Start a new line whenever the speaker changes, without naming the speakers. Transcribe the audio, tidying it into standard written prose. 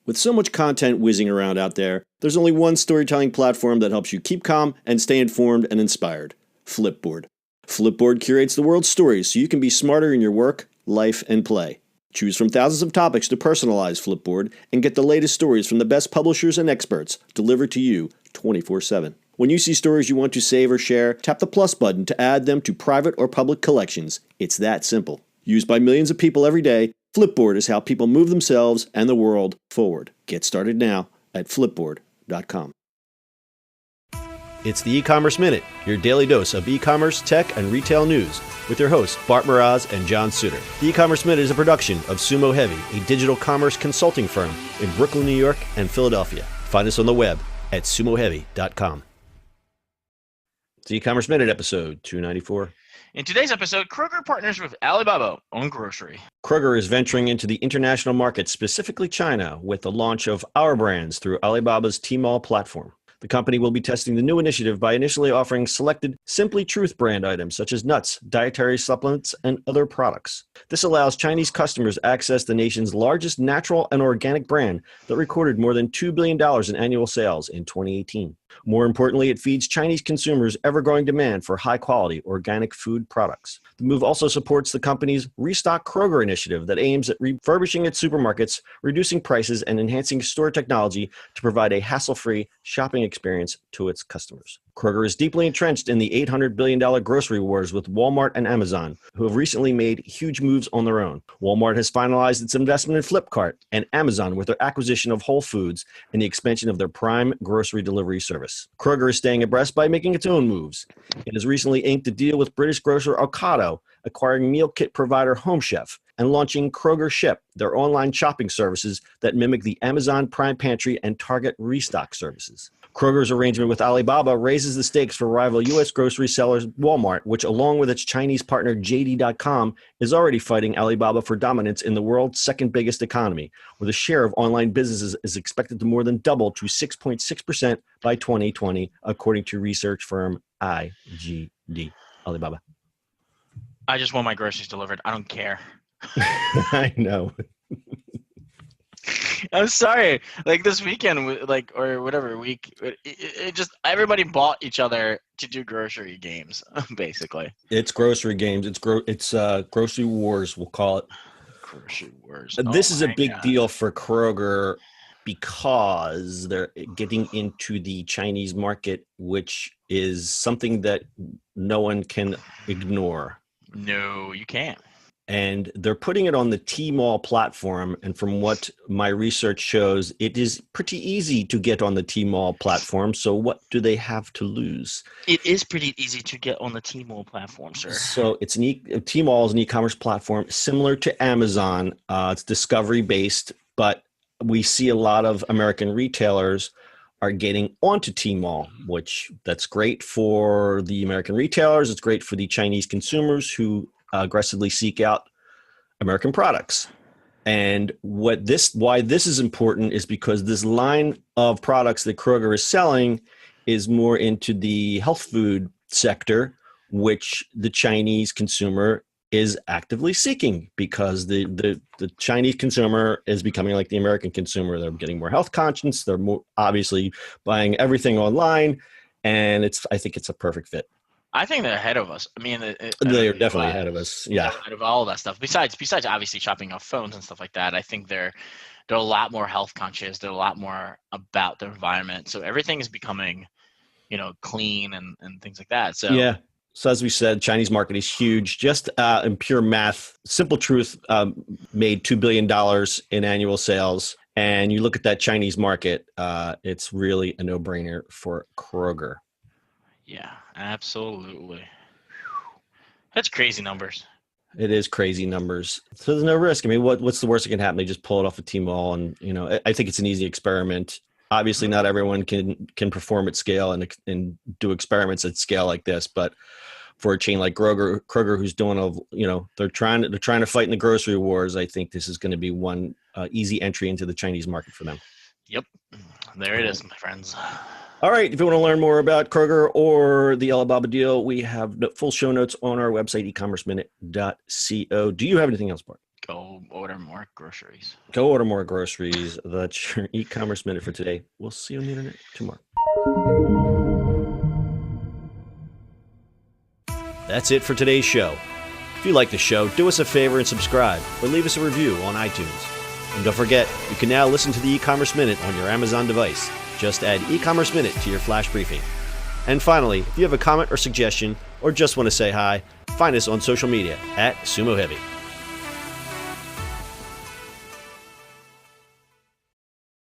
With so much content whizzing around out there, there's only one storytelling platform that helps you keep calm and stay informed and inspired: Flipboard. Flipboard curates the world's stories so you can be smarter in your work, life, and play. Choose from thousands of topics to personalize Flipboard and get the latest stories from the best publishers and experts delivered to you 24/7. When you see stories you want to save or share, tap the plus button to add them to private or public collections. It's that simple. Used by millions of people every day, Flipboard is how people move themselves and the world forward. Get started now at flipboard.com. It's the E-commerce Minute, your daily dose of e-commerce, tech, and retail news with your hosts Bart Mraz and John Suter. The E-commerce Minute is a production of Sumo Heavy, a digital commerce consulting firm in Brooklyn, New York, and Philadelphia. Find us on the web at sumoheavy.com. It's the E-commerce Minute, episode 294.
In today's episode, Kroger partners with Alibaba on grocery.
Kroger is venturing into the international market, specifically China, with the launch of Our Brands through Alibaba's Tmall platform. The company will be testing the new initiative by initially offering selected Simply Truth brand items such as nuts, dietary supplements, and other products. This allows Chinese customers access the nation's largest natural and organic brand that recorded more than $2 billion in annual sales in 2018. More importantly, it feeds Chinese consumers' ever-growing demand for high-quality organic food products. The move also supports the company's Restock Kroger initiative that aims at refurbishing its supermarkets, reducing prices, and enhancing store technology to provide a hassle-free shopping experience to its customers. Kroger is deeply entrenched in the $800 billion grocery wars with Walmart and Amazon, who have recently made huge moves on their own. Walmart has finalized its investment in Flipkart, and Amazon with their acquisition of Whole Foods and the expansion of their Prime grocery delivery service. Kroger is staying abreast by making its own moves. It has recently inked a deal with British grocer Ocado, acquiring meal kit provider Home Chef, and launching Kroger Ship, their online shopping services that mimic the Amazon Prime Pantry and Target Restock services. Kroger's arrangement with Alibaba raises the stakes for rival U.S. grocery sellers Walmart, which, along with its Chinese partner JD.com, is already fighting Alibaba for dominance in the world's second biggest economy, where the share of online businesses is expected to more than double to 6.6% by 2020, according to research firm IGD. Alibaba.
I just want my groceries delivered. I don't care.
I know.
I'm sorry. Like this weekend, like or whatever week, it just everybody bought each other to do grocery games, basically.
It's grocery games. It's grocery wars. We'll call it.
Grocery wars.
This is a big deal for Kroger because they're getting into the Chinese market, which is something that no one can ignore.
No, you can't.
And they're putting it on the Tmall platform. And from what my research shows, it is pretty easy to get on the Tmall platform. So what do they have to lose?
It is pretty easy to get on the Tmall platform, sir.
So it's Tmall is an e-commerce platform similar to Amazon. It's discovery-based, but we see a lot of American retailers are getting onto Tmall, which that's great for the American retailers. It's great for the Chinese consumers who aggressively seek out American products. And why this is important is because this line of products that Kroger is selling is more into the health food sector, which the Chinese consumer is actively seeking because the Chinese consumer is becoming like the American consumer. They're getting more health conscious. They're more obviously buying everything online. And I think it's a perfect fit.
I think they're ahead of us. I mean,
they're definitely ahead of us. Yeah,
ahead of all that stuff. Besides obviously shopping off phones and stuff like that, I think they're a lot more health conscious. They're a lot more about their environment. So everything is becoming, clean and things like that. So
yeah. So as we said, Chinese market is huge. Just in pure math, Simple Truth made $2 billion in annual sales. And you look at that Chinese market, it's really a no-brainer for Kroger.
Yeah, absolutely. That's crazy numbers.
It is crazy numbers. So there's no risk. I mean, what's the worst that can happen? They just pull it off of Tmall, and I think it's an easy experiment. Obviously, not everyone can perform at scale and do experiments at scale like this. But for a chain like Kroger, who's doing they're trying to fight in the grocery wars. I think this is going to be one easy entry into the Chinese market for them.
Yep, there it is, my friends.
All right. If you want to learn more about Kroger or the Alibaba deal, we have the full show notes on our website, ecommerceminute.co. Do you have anything else, Bart?
Go order more groceries.
Go order more groceries. That's your e-commerce minute for today. We'll see you on the internet tomorrow. That's it for today's show. If you like the show, do us a favor and subscribe or leave us a review on iTunes. And don't forget, you can now listen to the e-commerce minute on your Amazon device. Just add e-commerce minute to your flash briefing. And finally, if you have a comment or suggestion or just want to say hi, find us on social media at Sumo Heavy.